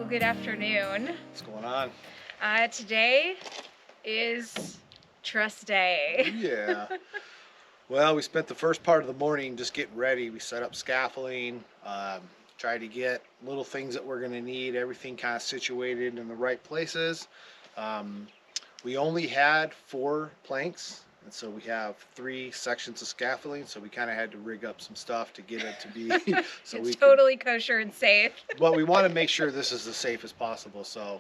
good afternoon. What's going on? Today is truss day. Yeah. Well, we spent the first part of the morning just getting ready. We set up scaffolding, tried to get little things that we're going to need, everything kind of situated in the right places. We only had 4 planks, and so we have 3 sections of scaffolding, so we kind of had to rig up some stuff to get it to be so It's we totally kosher and safe. But we want to make sure this is as safe as possible. So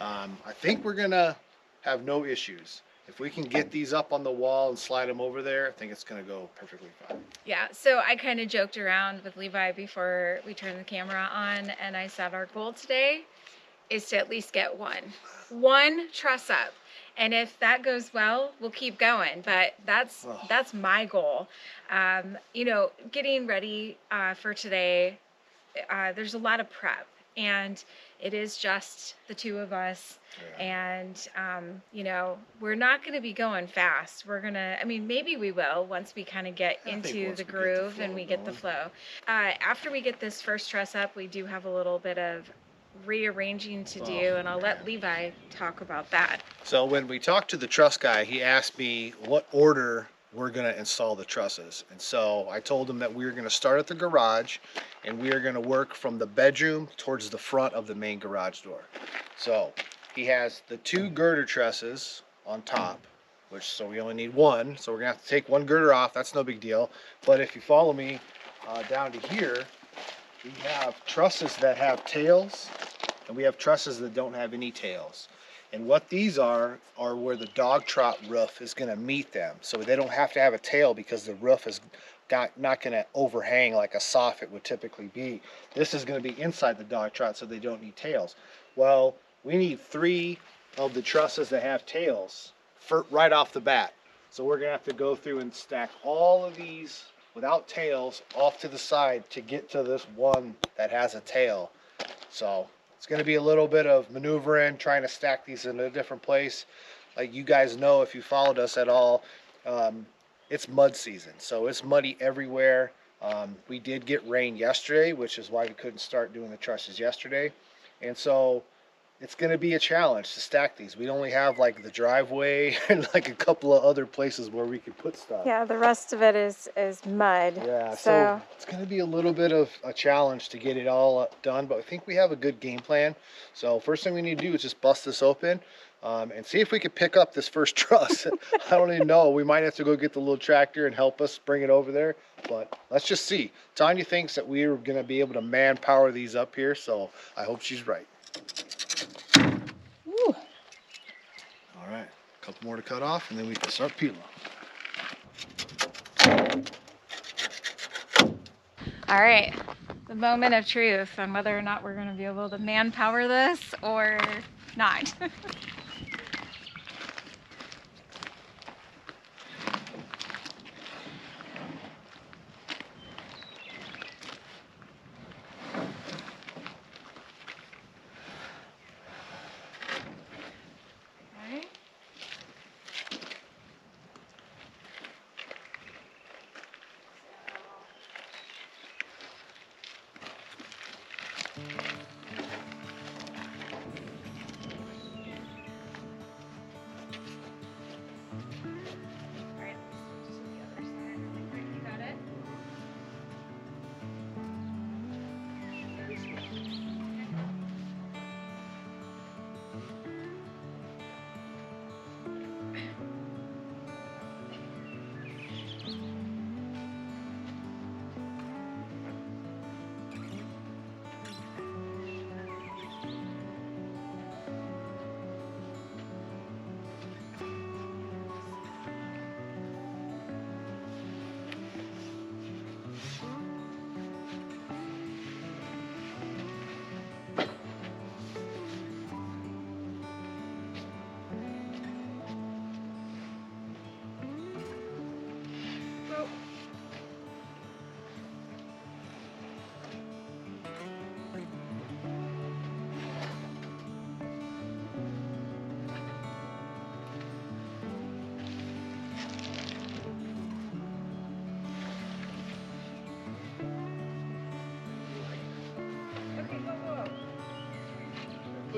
I think we're gonna have no issues. If we can get these up on the wall and slide them over there, I think it's gonna go perfectly fine. Yeah, so I kind of joked around with Levi before we turned the camera on, and I said our goal today is to at least get one truss up. And if that goes well, we'll keep going. But that's my goal. Getting ready for today, there's a lot of prep, and it is just the 2 of us. Yeah. And we're not going to be going fast. Maybe we will once we kind of get into the groove and we get the flow. After we get this first truss up, we do have a little bit of rearranging to do, and I'll let Levi talk about that. So when we talked to the truss guy, he asked me what order we're going to install the trusses. And so I told him that we were going to start at the garage, and we are going to work from the bedroom towards the front of the main garage door. So he has the 2 girder trusses on top, so we only need 1. So we're going to have to take 1 girder off. That's no big deal. But if you follow me down to here, we have trusses that have tails, and we have trusses that don't have any tails. And what these are where the dog trot roof is going to meet them. So they don't have to have a tail because the roof is not going to overhang like a soffit would typically be. This is going to be inside the dog trot, so they don't need tails. Well, we need 3 of the trusses that have tails right off the bat. So we're going to have to go through and stack all of these without tails off to the side to get to this one that has a tail. So it's going to be a little bit of maneuvering, trying to stack these in a different place. Like you guys know, if you followed us at all, it's mud season, so it's muddy everywhere. We did get rain yesterday, which is why we couldn't start doing the trusses yesterday. And so it's going to be a challenge to stack these. We only have like the driveway and like a couple of other places where we can put stuff. Yeah, the rest of it is mud. Yeah, so it's going to be a little bit of a challenge to get it all done, but I think we have a good game plan. So first thing we need to do is just bust this open and see if we can pick up this first truss. I don't even know. We might have to go get the little tractor and help us bring it over there, but let's just see. Tanya thinks that we're going to be able to manpower these up here, so I hope she's right. Woo. All right, a couple more to cut off, and then we can start peeling. All right, the moment of truth on whether or not we're going to be able to manpower this or not.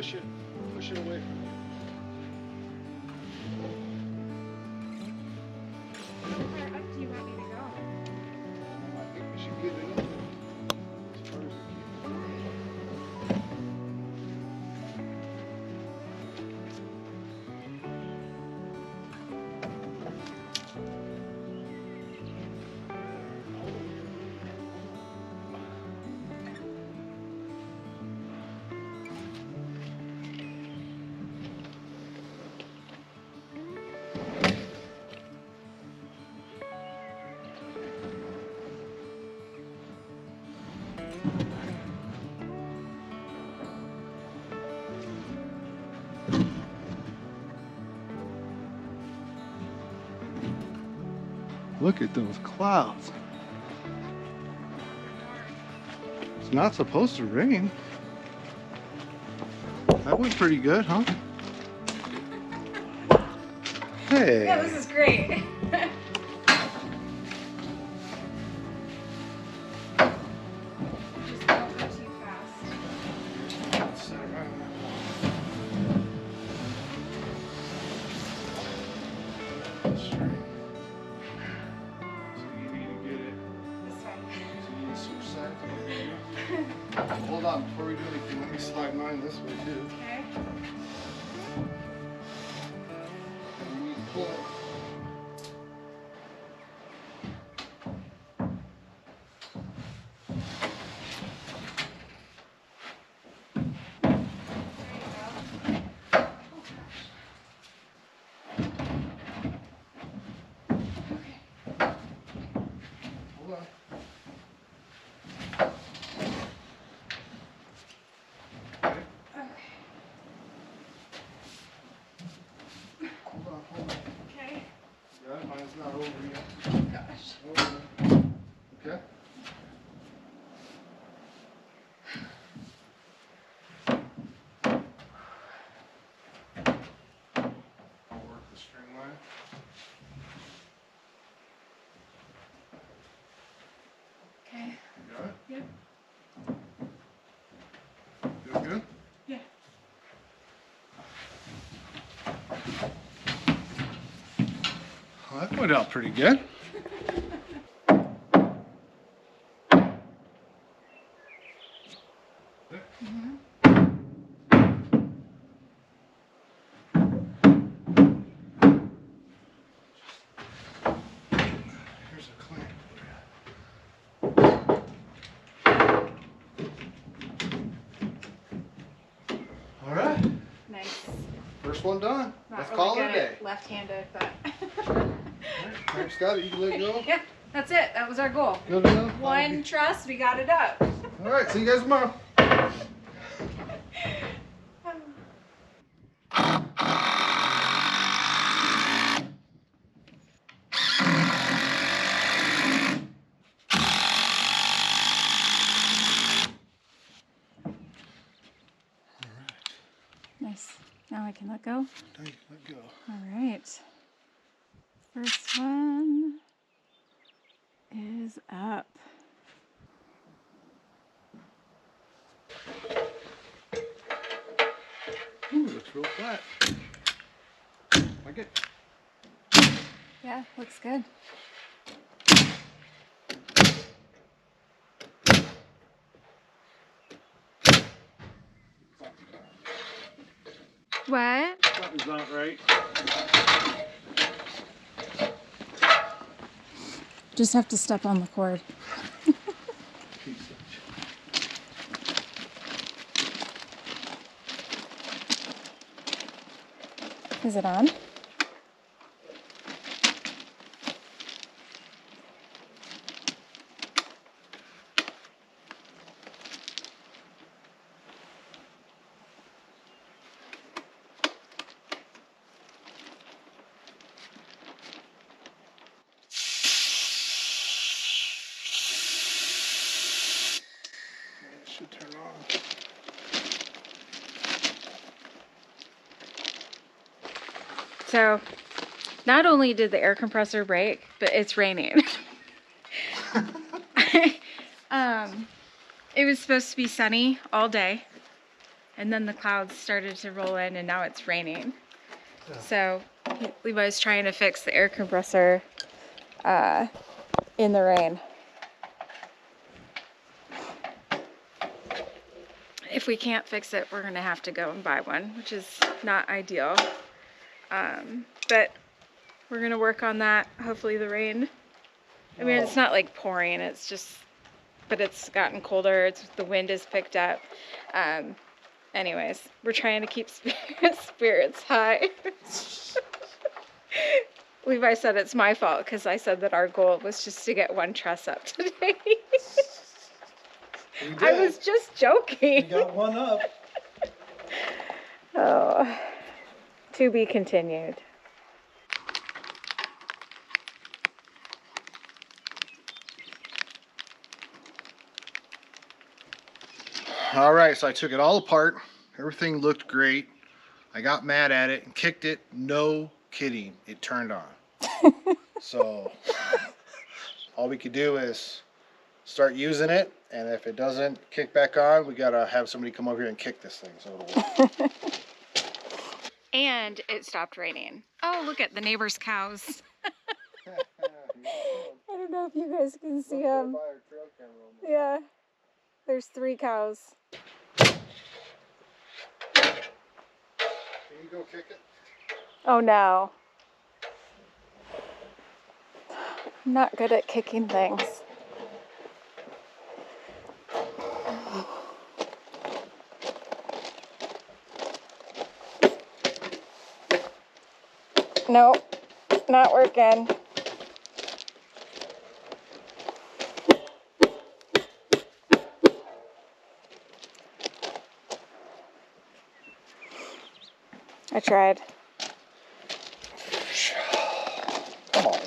push it away from you. How far up do you want me to go? I think we should get it up there as far as we can. Look at those clouds. It's not supposed to rain. That went pretty good, huh? Hey. Yeah, this is great. Just don't go too fast. This way. Hold on, before we do anything, let me slide mine this way too. Okay. And we need to pull it. Hold on. Hold on. Okay. Yeah, mine's not over yet. Oh gosh. Okay. I'll work the string line. Okay. You got it? Yep. Feel good? Yeah. Well, that went out pretty good. Here's a clamp. All right, Nice. first one done. Not Let's really call it good a day. at left-handed, but All right, Frank's got it. You can let go. yeah, that's it. That was our goal. Good enough. One truss, we got it up. All right, see you guys tomorrow. Nice. Now I can let go. Now you can let go. All right. First one is up. Ooh, looks real flat. Like it? Yeah, looks good. What? Something's not right. Just have to step on the cord. Is it on? It should turn on. So, not only did the air compressor break, but it's raining. It was supposed to be sunny all day, and then the clouds started to roll in, and now it's raining. Yeah. So Levi's trying to fix the air compressor in the rain. If we can't fix it, we're gonna have to go and buy one, which is not ideal. But we're gonna work on that. Hopefully the rain, I mean, it's not like pouring, it's just, but it's gotten colder. The wind has picked up. Anyways, we're trying to keep spirits high. Levi said it's my fault because I said that our goal was just to get one truss up today. I was just joking. We got one up. Oh, to be continued. All right, so I took it all apart. Everything looked great. I got mad at it and kicked it. No kidding, it turned on. So all we could do is start using it, and if it doesn't kick back on, we gotta have somebody come over here and kick this thing so it'll work. And it stopped raining. Oh, look at the neighbor's cows. I don't know if you guys can see them. Yeah, there's 3 cows. Can you go kick it? Oh no. I'm not good at kicking things. Nope, not working. I tried. Come on.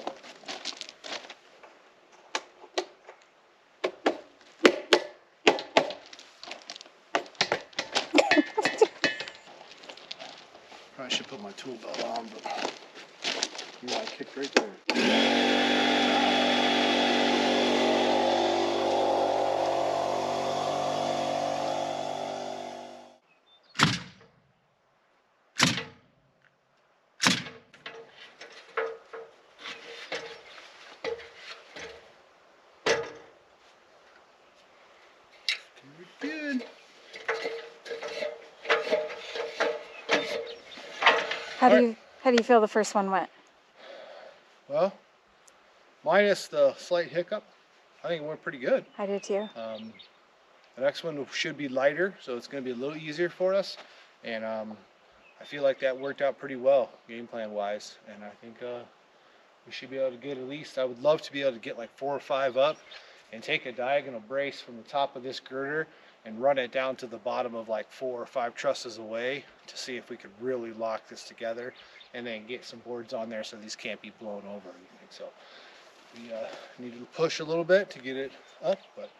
Probably should put my tool belt on, but yeah, I kicked right there. Good. How do you feel the first one went? Well, minus the slight hiccup, I think it went pretty good. I did too. The next one should be lighter, so it's going to be a little easier for us. And I feel like that worked out pretty well, game plan wise. And I think we should be able to get at least, I would love to be able to get like 4 or 5 up and take a diagonal brace from the top of this girder and run it down to the bottom of like 4 or 5 trusses away to see if we could really lock this together and then get some boards on there so these can't be blown over or anything. So we needed to push a little bit to get it up, but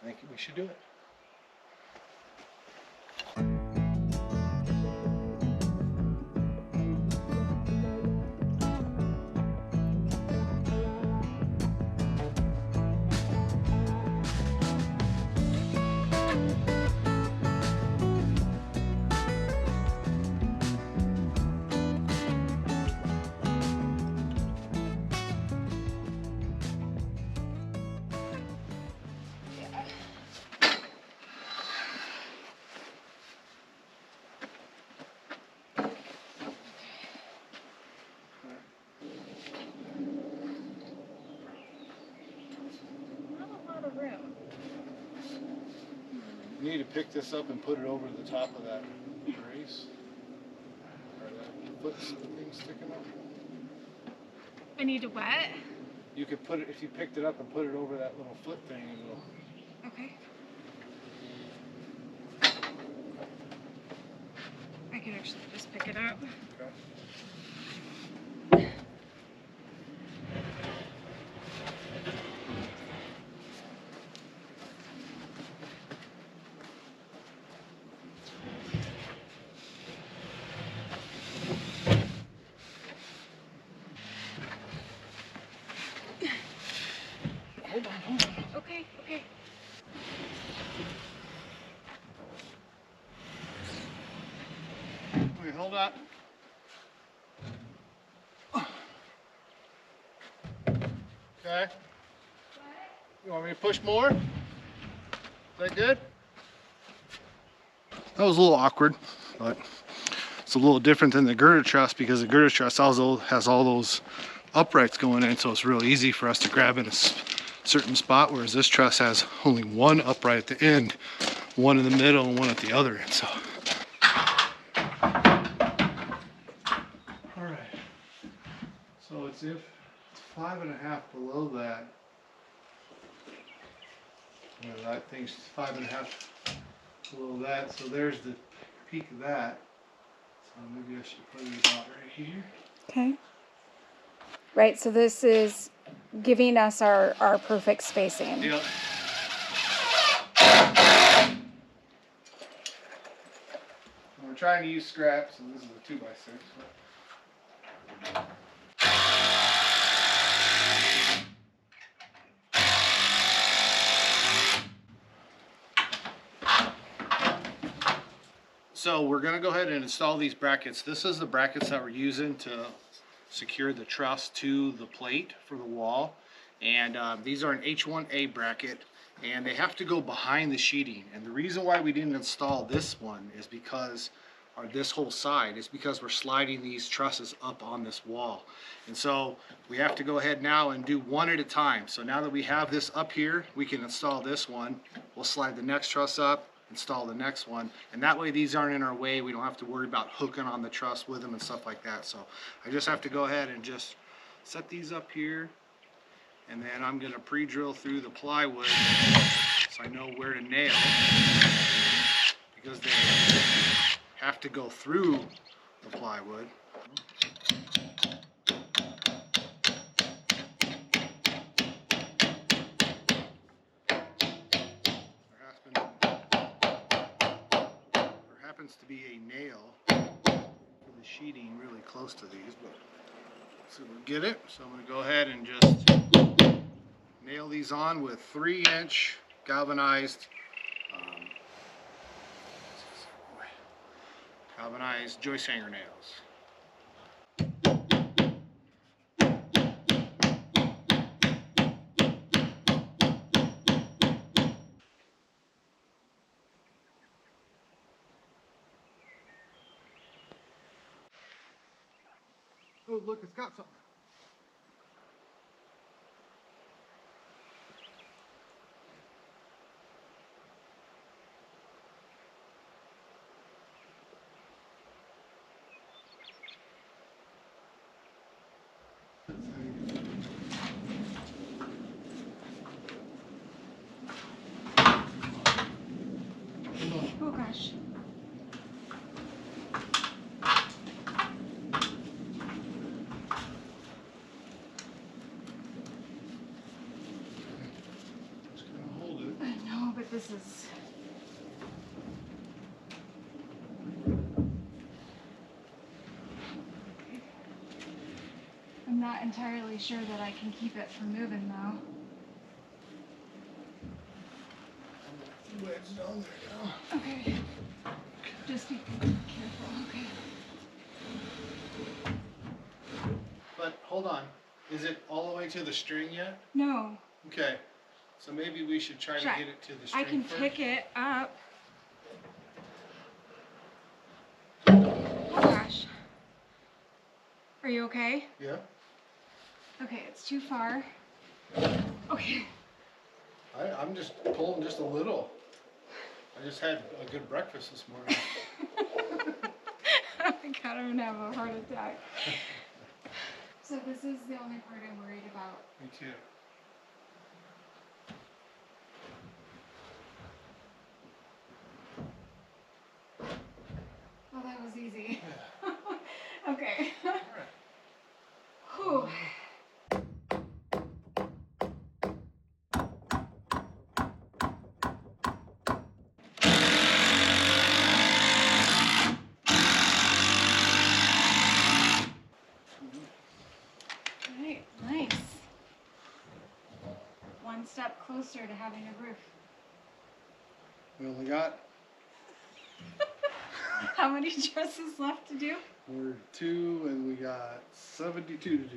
I think we should do it. You need to pick this up and put it over the top of that brace. Or that foot thing sticking up. I need to wet? You could put it, if you picked it up and put it over that little foot thing, it'll... Okay. I can actually just pick it up. Okay. Hold on. Okay. on. Okay. You want me to push more? Is that good? That was a little awkward, but it's a little different than the girder truss because the girder truss also has all those uprights going in, so it's real easy for us to grab in a certain spot, whereas this truss has only one upright at the end, one in the middle and one at the other end. So all right, so it's 5.5 below that. That thing's 5.5 below that, so there's the peak of that. So maybe I should put it about right here. Okay. Right, so this is giving us our perfect spacing. Yeah. We're trying to use scraps, and this is a 2x6. So we're going to go ahead and install these brackets. This is the brackets that we're using to secure the truss to the plate for the wall. And these are an H1A bracket, and they have to go behind the sheeting. And the reason why we didn't install this one is because, or this whole side, is because we're sliding these trusses up on this wall. And so we have to go ahead now and do one at a time. So now that we have this up here, we can install this one. We'll slide the next truss up, install the next one, and that way these aren't in our way. We don't have to worry about hooking on the truss with them and stuff like that. So I just have to go ahead and just set these up here, and then I'm going to pre-drill through the plywood so I know where to nail, because they have to go through the plywood. Happens to be a nail for the sheeting really close to these, but so we'll get it. So I'm going to go ahead and just nail these on with 3-inch galvanized joist hanger nails. Oh, look, it's got something. Oh gosh. Just gonna hold it. I know, but this is... I'm not entirely sure that I can keep it from moving though. Wedged on there now. Okay. Just be careful, okay. But hold on, is it all the way to the string yet? No. Okay, so maybe we should try to get it to the I string can first. pick it up. Oh gosh. Are you okay? Yeah. Okay, it's too far. Okay. I'm just pulling just a little. I just had a good breakfast this morning. Oh my god, I'm gonna have a heart attack. So this is the only part I'm worried about. Me too. Oh, that was easy. Yeah. Okay. All right. Whew. Alright, nice. One step closer to having a roof. We only got How How many trusses left to do? We're 2 and we got 72 to do.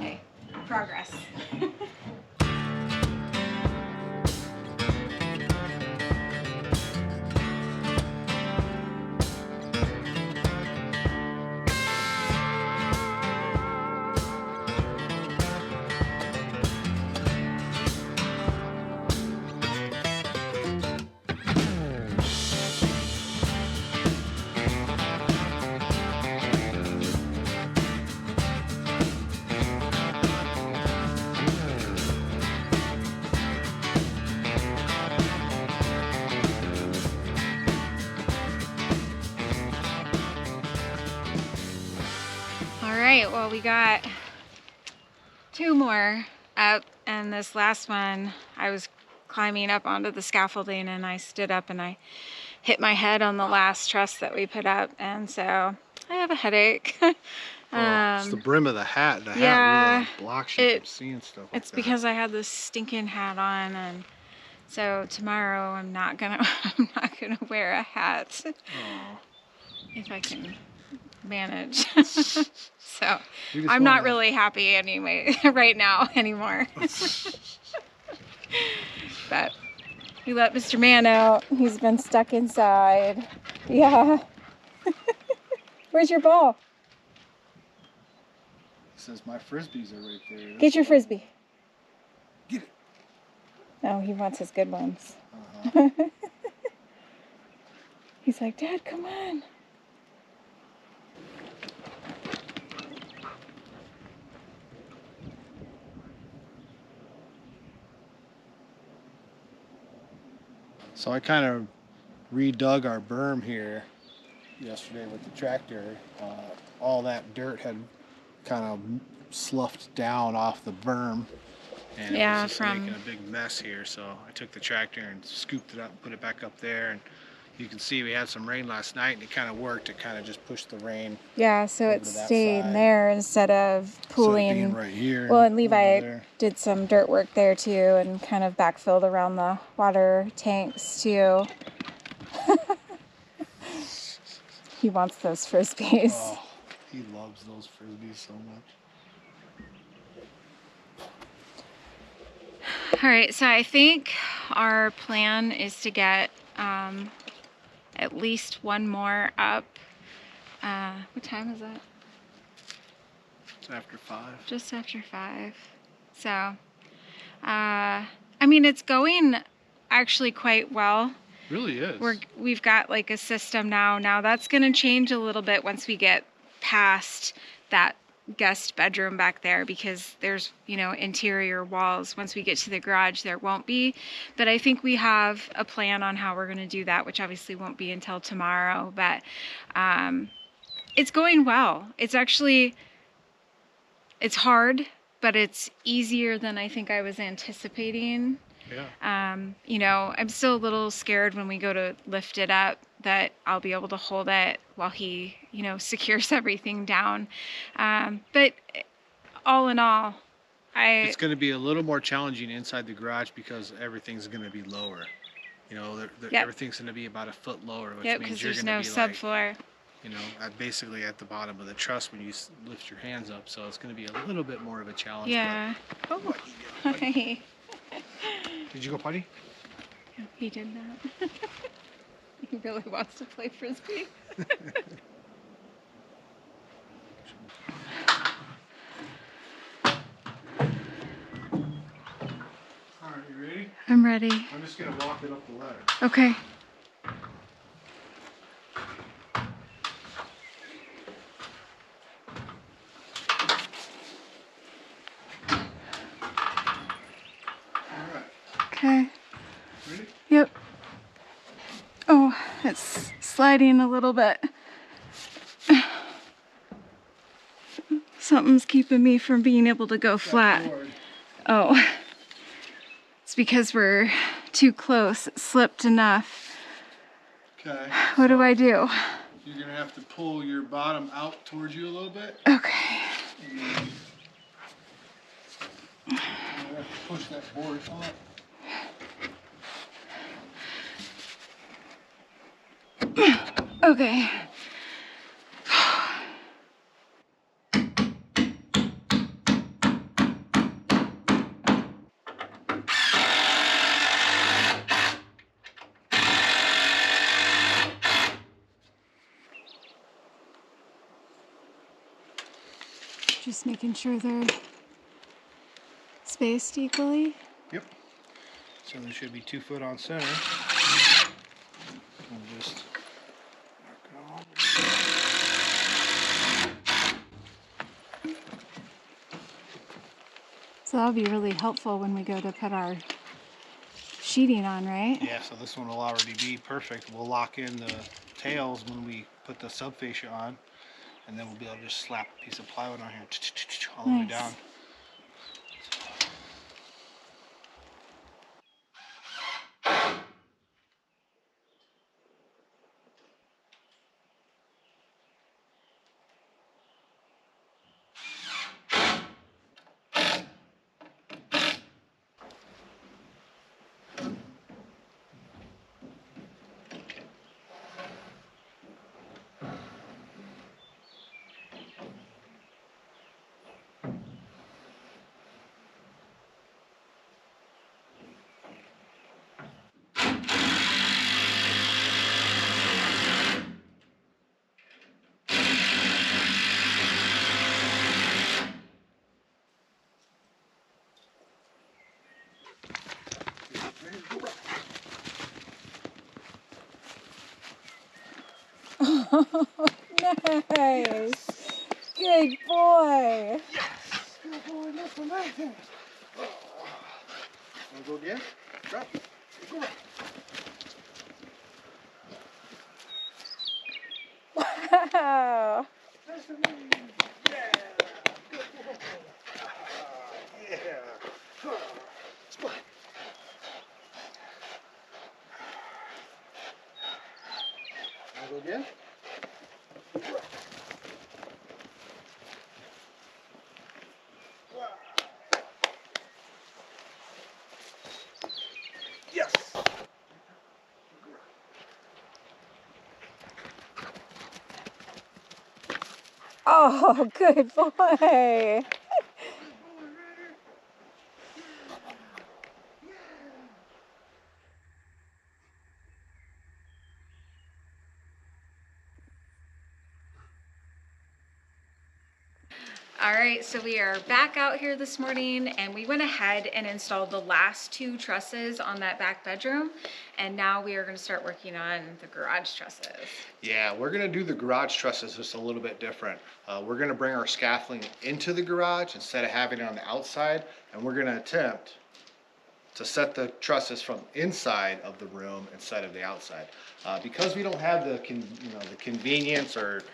Okay, progress. Alright, well we got 2 more up, and this last one I was climbing up onto the scaffolding and I stood up and I hit my head on the last truss that we put up, and so I have a headache. It's the brim of the hat. The hat really like blocks you from seeing stuff like It's that. because I had this stinking hat on, and so tomorrow I'm not gonna wear a hat. Aw. If I can manage. So You just I'm not wanna- really happy anyway right now anymore. But we let Mr. Man out. He's been stuck inside. Yeah. Where's your ball? He says my frisbees are right there. Get your frisbee. Get it. No, he wants his good ones. Uh-huh. He's like, Dad, come on. So I kind of redug our berm here yesterday with the tractor. All that dirt had kind of sloughed down off the berm, and it was just making a big mess here. So I took the tractor and scooped it up and put it back up there. And you can see we had some rain last night, and it kind of worked. It kind of just pushed the rain. Yeah, so over it's to that staying side. there instead of pooling. Instead of being right here. Well, and over Levi there. did some dirt work there too, and kind of backfilled around the water tanks too. He wants those frisbees. Oh, he loves those frisbees so much. All right, so I think our plan is to get at least 1 more up. What time is it? It's after 5. Just after 5. So, I mean, it's going actually quite well. Really is. We've got like a system now. Now that's going to change a little bit once we get past that guest bedroom back there, because there's, you know, interior walls. Once we get to the garage, there won't be. But I think we have a plan on how we're going to do that, which obviously won't be until tomorrow. But it's going well. It's actually, it's hard, but it's easier than I think I was anticipating. Yeah. You know, I'm still a little scared when we go to lift it up that I'll be able to hold it while he, you know, secures everything down. But all in all, It's going to be a little more challenging inside the garage because everything's going to be lower. You know, everything's going to be about a foot lower, which means because you're there's going no to be like, subfloor. you know, basically at the bottom of the truss when you lift your hands up. So it's going to be a little bit more of a challenge. Yeah. But, Oh, hi. Did you go potty? Yeah, he did that. He really wants to play frisbee. All right, you ready? I'm ready. I'm just going to walk it up the ladder. Okay. All right. Okay. Ready? Yep. Oh, it's sliding a little bit. Something's keeping me from being able to go flat. Forward. Oh, it's because we're too close. It slipped enough. Okay. What do I do? You're going to have to pull your bottom out towards you a little bit. Okay. And then you have to push that board up. Okay. Just making sure they're spaced equally. Yep. So there should be 2 foot on center. And just mark it all over. So that'll be really helpful when we go to put our sheeting on, right? Yeah, so this one will already be perfect. We'll lock in the tails when we put the subfascia on, and then we'll be able to just slap a piece of plywood on here all the way down. Nice. Good boy. Yes. Good boy, nothing like that. Wanna go again? Drop. Go right. Wow. Nice and easy. Yeah. Good boy. Yeah. Split. Wanna go again? Yes. Oh, good boy. All right, so we are back out here this morning and we went ahead and installed the last 2 trusses on that back bedroom. And now we are going to start working on the garage trusses. Yeah, we're gonna do the garage trusses just a little bit different. We're gonna bring our scaffolding into the garage instead of having it on the outside, and we're gonna attempt to set the trusses from inside of the room instead of the outside. Because we don't have the the convenience, or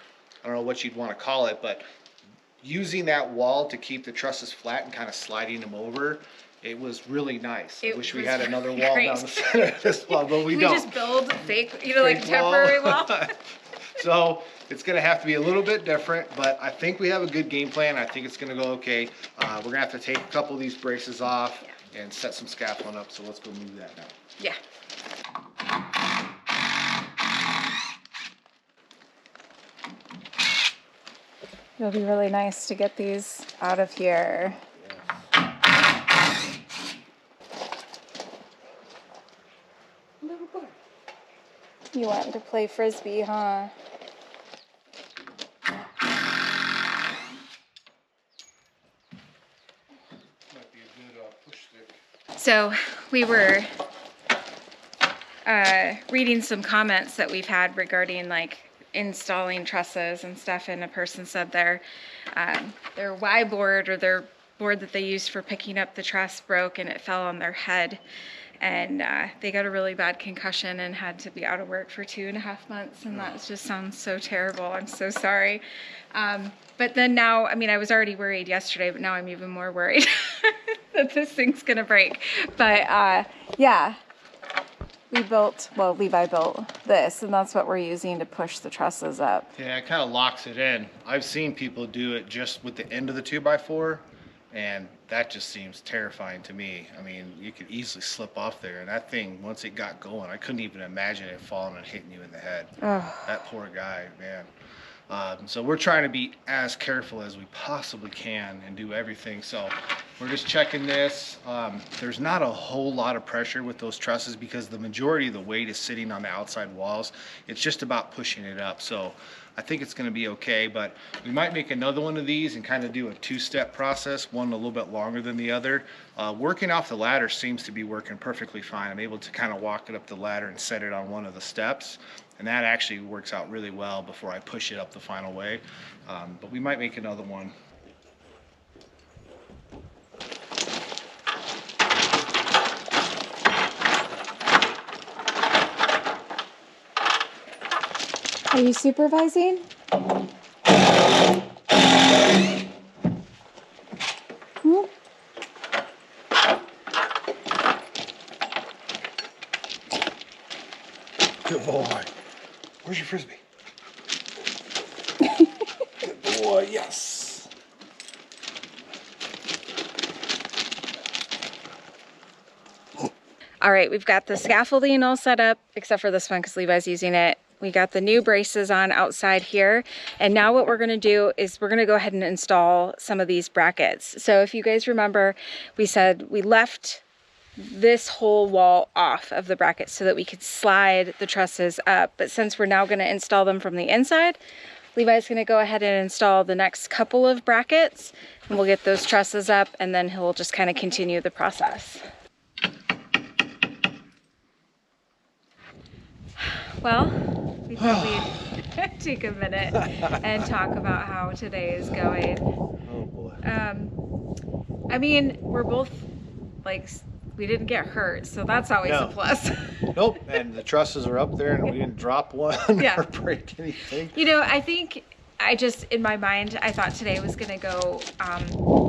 I don't know what you'd want to call it, but using that wall to keep the trusses flat and kind of sliding them over, it was really nice. I wish we had another wall down the center of this wall, but we don't. We just build fake, like a temporary wall. So it's gonna have to be a little bit different, but I think we have a good game plan. I think it's gonna go okay. We're gonna have to take a couple of these braces off and set some scaffolding up, so let's go move that now. Yeah. It'll be really nice to get these out of here. You want to play frisbee, huh? Might be a good push stick. So we were reading some comments that we've had regarding like installing trusses and stuff, and a person said their Y board, or their board that they used for picking up the truss, broke and it fell on their head, and they got a really bad concussion and had to be out of work for 2.5 months, and that just sounds so terrible. I'm so sorry. But then now, I mean, I was already worried yesterday, but now I'm even more worried that this thing's gonna break. But yeah, Levi built this, and that's what we're using to push the trusses up. Yeah, it kind of locks it in. I've seen people do it just with the end of the 2x4, and that just seems terrifying to me. I mean, you could easily slip off there, and that thing, once it got going, I couldn't even imagine it falling and hitting you in the head. Oh. That poor guy, man. So we're trying to be as careful as we possibly can and do everything. So we're just checking this. There's not a whole lot of pressure with those trusses because the majority of the weight is sitting on the outside walls. It's just about pushing it up. So I think it's going to be okay, but we might make another one of these and kind of do a two-step process, one a little bit longer than the other. Working off the ladder seems to be working perfectly fine. I'm able to kind of walk it up the ladder and set it on one of the steps, and that actually works out really well before I push it up the final way. But we might make another one. Are you supervising? Hmm? Good boy. Where's your frisbee? Good boy, yes. All right, we've got the scaffolding all set up, except for this one because Levi's using it. We got the new braces on outside here. And now what we're gonna do is we're gonna go ahead and install some of these brackets. So if you guys remember, we said we left this whole wall off of the brackets so that we could slide the trusses up. But since we're now gonna install them from the inside, Levi's gonna go ahead and install the next couple of brackets and we'll get those trusses up and then he'll just kind of continue the process. Well, we thought we'd take a minute and talk about how today is going. Oh boy. I mean, we're both like, we didn't get hurt, so that's always a plus. Nope, and the trusses are up there and we didn't drop one or break anything. You know, I think in my mind, I thought today was gonna go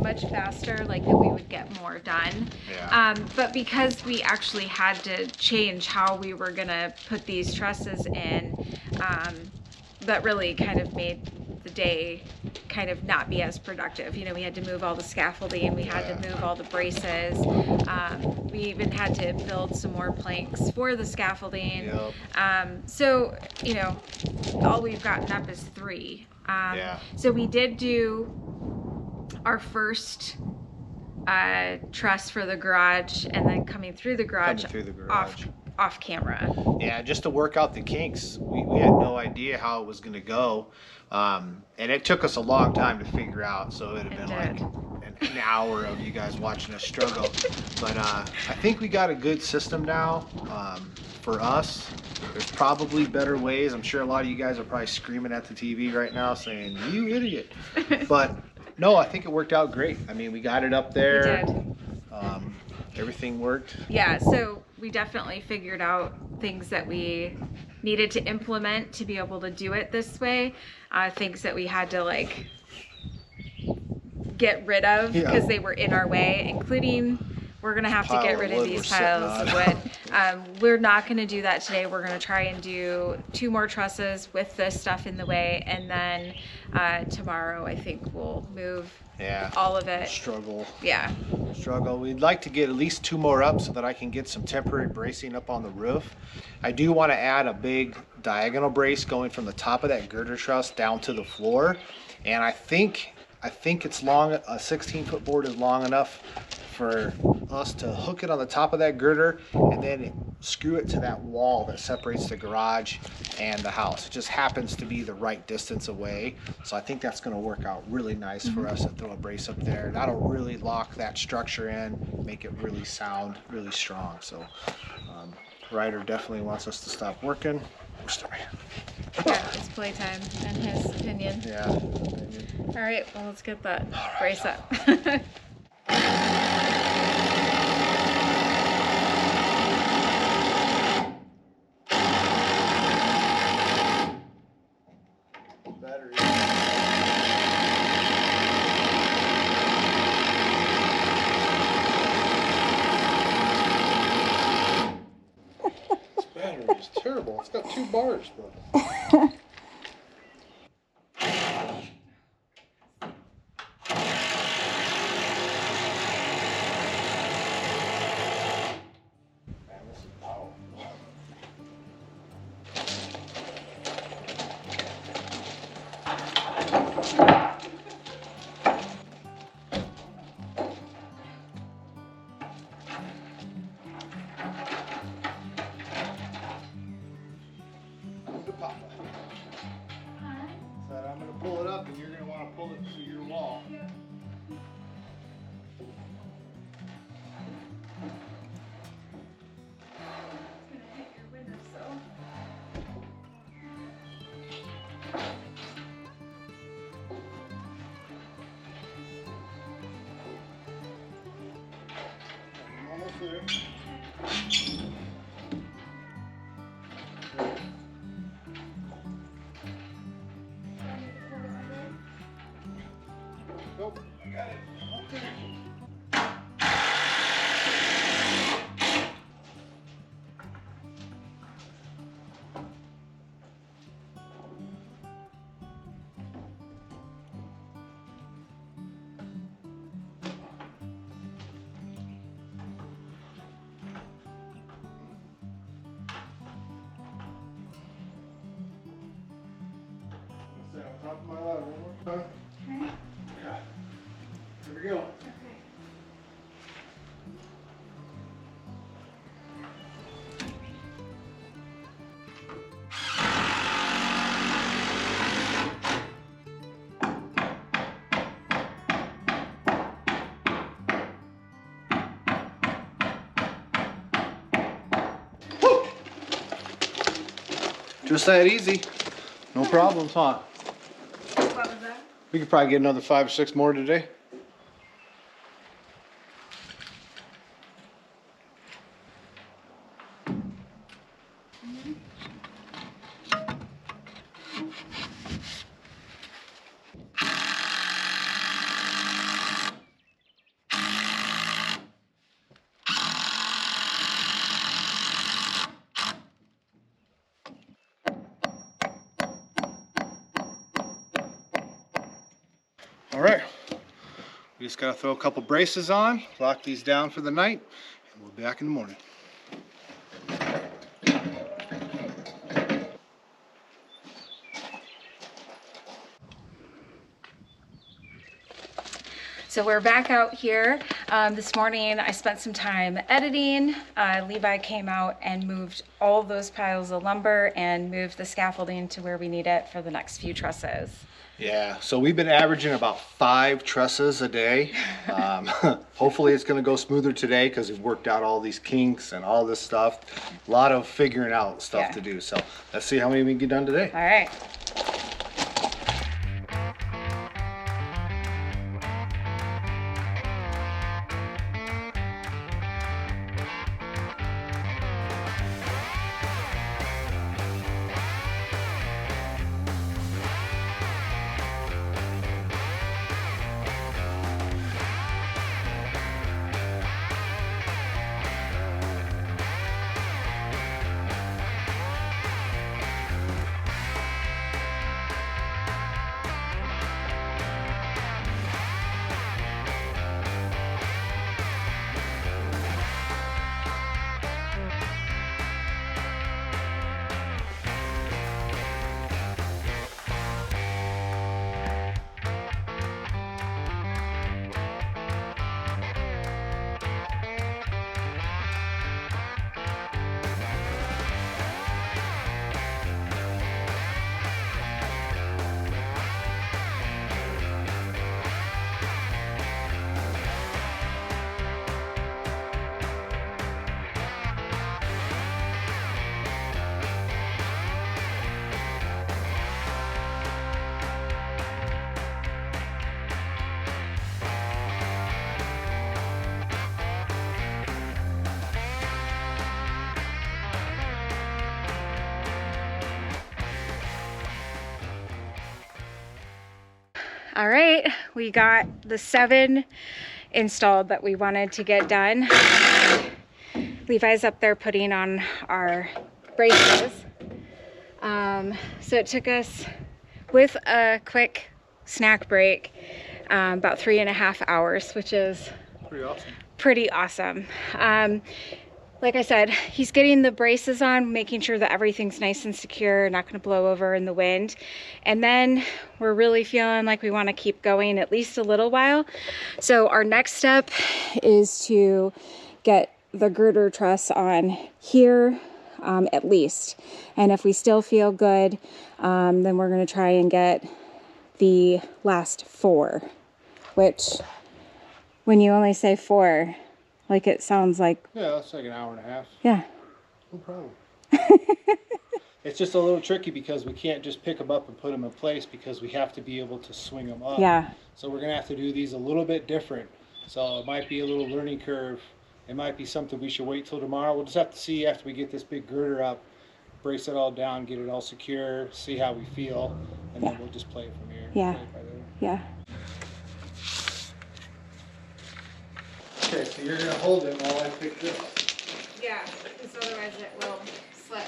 much faster, like that we would get more done. Yeah. But because we actually had to change how we were gonna put these trusses in, that really kind of made the day kind of not be as productive. You know, we had to move all the scaffolding, we had to move all the braces. We even had to build some more planks for the scaffolding. Yep. So, you know, all we've gotten up is 3. So we did do our first truss for the garage and then coming through the garage, off camera. Yeah, just to work out the kinks. We had no idea how it was going to go. And it took us a long time to figure out. So it would have been like an hour of you guys watching us struggle. But I think we got a good system now. For us, there's probably better ways. I'm sure a lot of you guys are probably screaming at the TV right now saying, "You idiot." But no, I think it worked out great. I mean, we got it up there. We did. Everything worked. Yeah, so we definitely figured out things that we needed to implement to be able to do it this way. Things that we had to like get rid of because they were in our way, including we're gonna have to get rid of these piles of wood. We're not gonna do that today. We're gonna try and do 2 more trusses with this stuff in the way, and then tomorrow I think we'll move all of it. Struggle. We'd like to get at least 2 more up so that I can get some temporary bracing up on the roof. I do want to add a big diagonal brace going from the top of that girder truss down to the floor, and I think it's long. A 16-foot board is long enough for us to hook it on the top of that girder and then screw it to that wall that separates the garage and the house. It just happens to be the right distance away, so I think that's going to work out really nice for us to throw a brace up there. That'll really lock that structure in, make it really sound really strong. So Ryder definitely wants us to stop working. Yeah, it's playtime in his opinion. Yeah. All right, well, let's get that brace up. Battery. This battery is terrible. It's got 2 bars, bro. Said I'm gonna pull it up and you're gonna want to pull it to your wall. Yep. It's gonna hit your windowsill. I'm almost there. Nope, I got it. Okay. Stay on top of my ladder one more time. Okay. Yeah. Here we go. Okay. Woo! Just that easy. No problems, huh? What was that? We could probably get another 5 or 6 more today. All right, we just gotta throw a couple braces on, lock these down for the night, and we'll be back in the morning. So we're back out here. This morning I spent some time editing. Levi came out and moved all those piles of lumber and moved the scaffolding to where we need it for the next few trusses. Yeah, so we've been averaging about 5 trusses a day. Hopefully it's gonna go smoother today because we've worked out all these kinks and all this stuff. A lot of figuring out stuff Yeah. to do. So let's see how many we can get done today. All right. All right, we got the 7 installed that we wanted to get done. Levi's up there putting on our braces. So it took us, with a quick snack break, about 3.5 hours, which is Pretty awesome. pretty awesome. like I said, he's getting the braces on, making sure that everything's nice and secure, not going to blow over in the wind. And then we're really feeling like we want to keep going at least a little while. So our next step is to get the girder truss on here at least. And if we still feel good, then we're going to try and get the last 4, which when you only say 4, like it sounds like... Yeah, that's like an hour and a half. Yeah. No problem. It's just a little tricky because we can't just pick them up and put them in place because we have to be able to swing them up. Yeah. So we're going to have to do these a little bit different. So it might be a little learning curve. It might be something we should wait till tomorrow. We'll just have to see after we get this big girder up, brace it all down, get it all secure, see how we feel, and then we'll just play it from here. Yeah. Yeah. Okay, so you're going to hold it while I pick this. Yeah, because otherwise it will slip.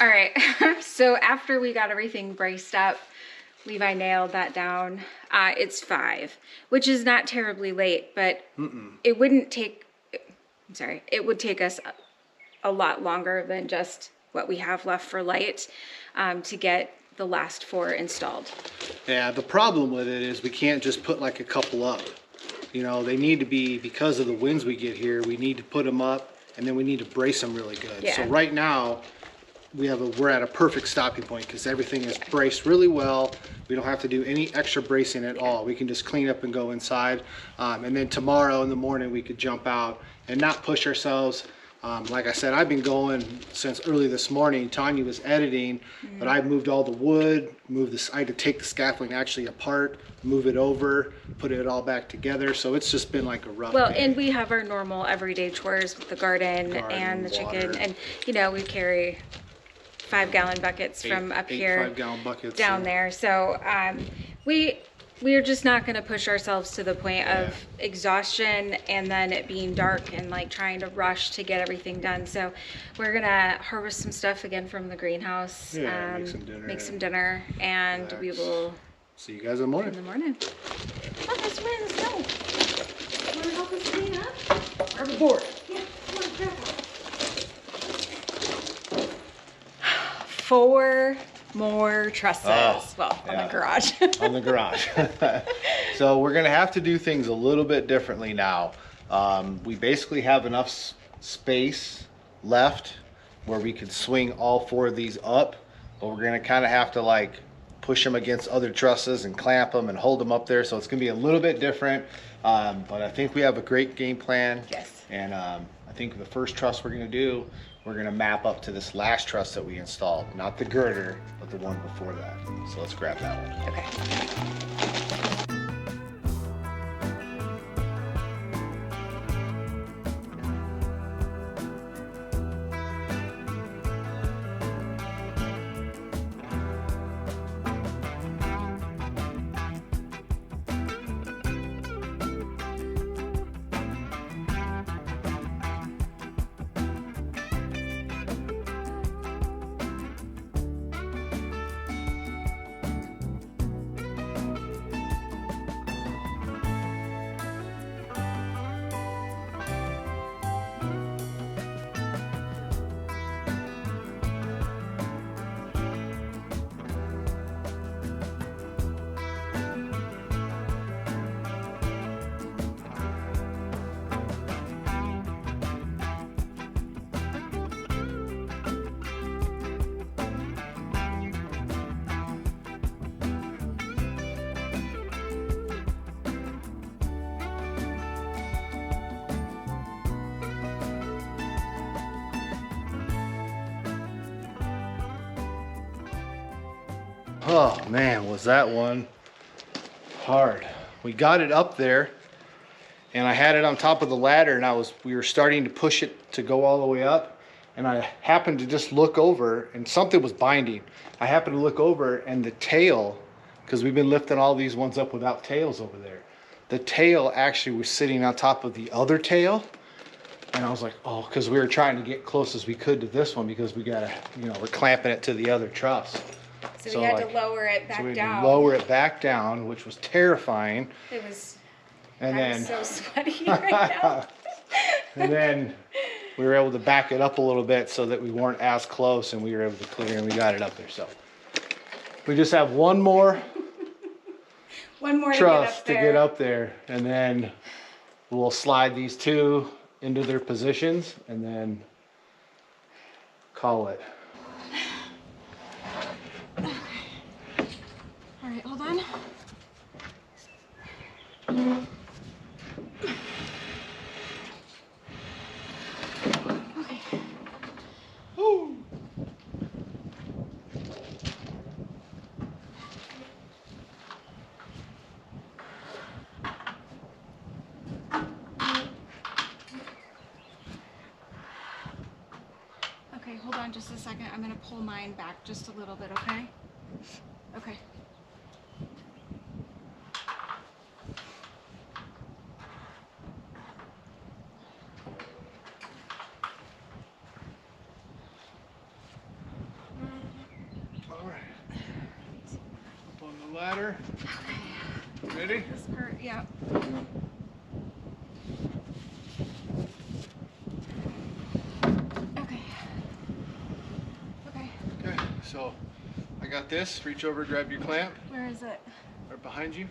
All right, so after we got everything braced up, Levi nailed that down. It's 5, which is not terribly late, but it wouldn't take, I'm sorry, it would take us a lot longer than just what we have left for light to get the last 4 installed. Yeah, the problem with it is we can't just put like a couple up. You know, they need to be, because of the winds we get here, we need to put them up and then we need to brace them really good. Yeah. So right now, we're at a perfect stopping point because everything is braced really well. We don't have to do any extra bracing at all. We can just clean up and go inside. And then tomorrow in the morning, we could jump out and not push ourselves. Like I said, I've been going since early this morning. Tanya was editing, but I moved all the wood, I had to take the scaffolding actually apart, move it over, put it all back together. So it's just been like a rough day. And we have our normal everyday chores with the garden and the water. chicken. And, you know, we carry 5-gallon buckets from up here 5-gallon buckets down there. So we're just not going to push ourselves to the point of exhaustion and then it being dark and like trying to rush to get everything done. So we're going to harvest some stuff again from the greenhouse, make some dinner, and relax. We will see you guys in the morning. Oh, that's wind. Let's go. You want to help us clean up? Grab a board. Yeah, come on, grab it. 4 more trusses. On the garage. On the garage. So we're gonna have to do things a little bit differently now. We basically have enough space left where we could swing all 4 of these up, but we're gonna kind of have to like push them against other trusses and clamp them and hold them up there. So it's gonna be a little bit different, but I think we have a great game plan. Yes. And I think the first truss we're gonna do, we're gonna map up to this last truss that we installed. Not the girder, but the one before that. So let's grab that one. Okay. Oh man, was that one hard. We got it up there and I had it on top of the ladder and we were starting to push it to go all the way up, and I happened to just look over and something was binding. I happened to look over and the tail, because we've been lifting all these ones up without tails over there, the tail actually was sitting on top of the other tail. And I was like, oh, because we were trying to get close as we could to this one because we gotta, we're clamping it to the other truss. So we had to lower it back down. Lower it back down, which was terrifying. It was. And I'm so sweaty right now. And then we were able to back it up a little bit so that we weren't as close, and we were able to clear, and we got it up there. So we just have one more truss to get up there, and then we'll slide these two into their positions and then call it. All right, hold on. Okay. Woo. Okay, hold on just a second. I'm gonna pull mine back just a little bit, okay? Okay. All right. Up on the ladder. Ready? This part, yeah. Okay. Okay. Okay, so I got this. Reach over, grab your clamp. Where is it? Right behind you.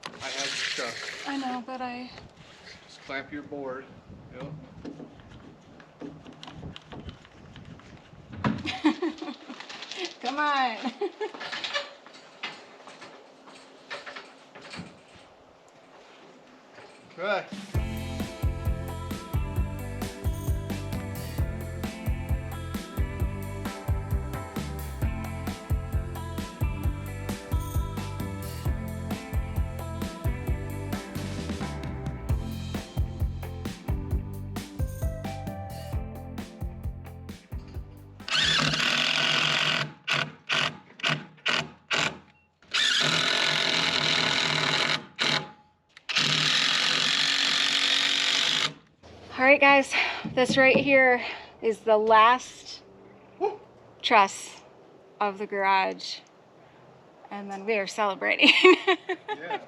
I have your stuff. I know, but I. Just clamp your board. Yep. Come on. Okay. All right, guys, this right here is the last truss of the garage, and then we are celebrating. Yeah.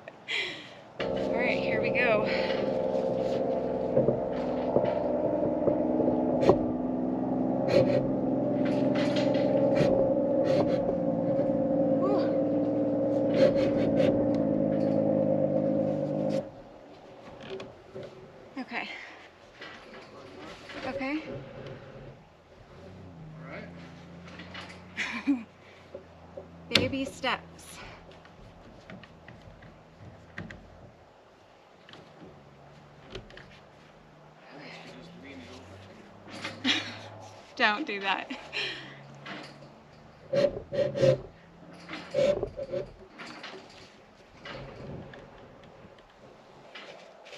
All right, here we go. Okay. Okay. All right. Baby steps. Don't do that.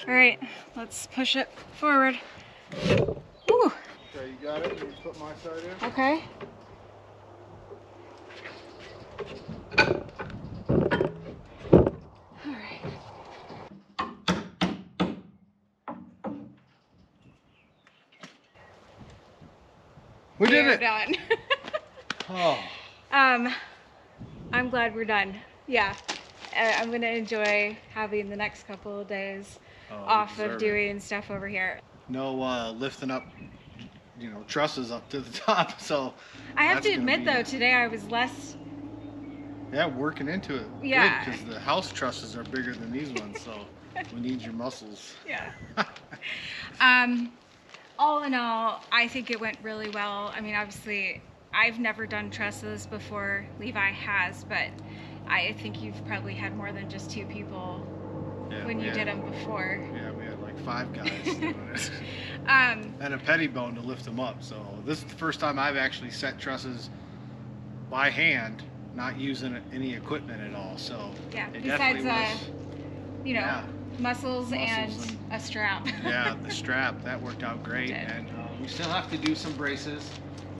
All right, let's push it forward. Woo. Okay, you got it. You put my side in. Okay. All right. We did We're it. done. Oh. I'm glad we're done. Yeah. I'm gonna enjoy having the next couple of days off of doing stuff over here. No lifting up, trusses up to the top. So I have that's to gonna admit be- though, today I was less. Yeah, working into it. Yeah. Because the house trusses are bigger than these ones, so we need your muscles. Yeah. All in all, I think it went really well. I mean, obviously, I've never done trusses before. Levi has, but I think you've probably had more than just two people when you did them before. Yeah, we had like 5 guys doing it. Um, And a petty bone to lift them up. So this is the first time I've actually set trusses by hand not using any equipment at all. So Yeah. it Besides, definitely was, you know, yeah, muscles and muscles a strap. yeah, the strap that worked out great, Did. and we still have to do some braces,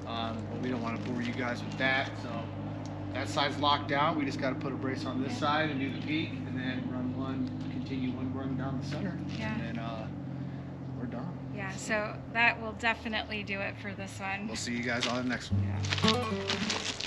but we don't want to bore you guys with that. So that side's locked down. We just got to put a brace on this side and do the peak, and then continue one run down the center, Yeah. and then we're done. Yeah, so that will definitely do it for this one. We'll see you guys on the next one. Yeah.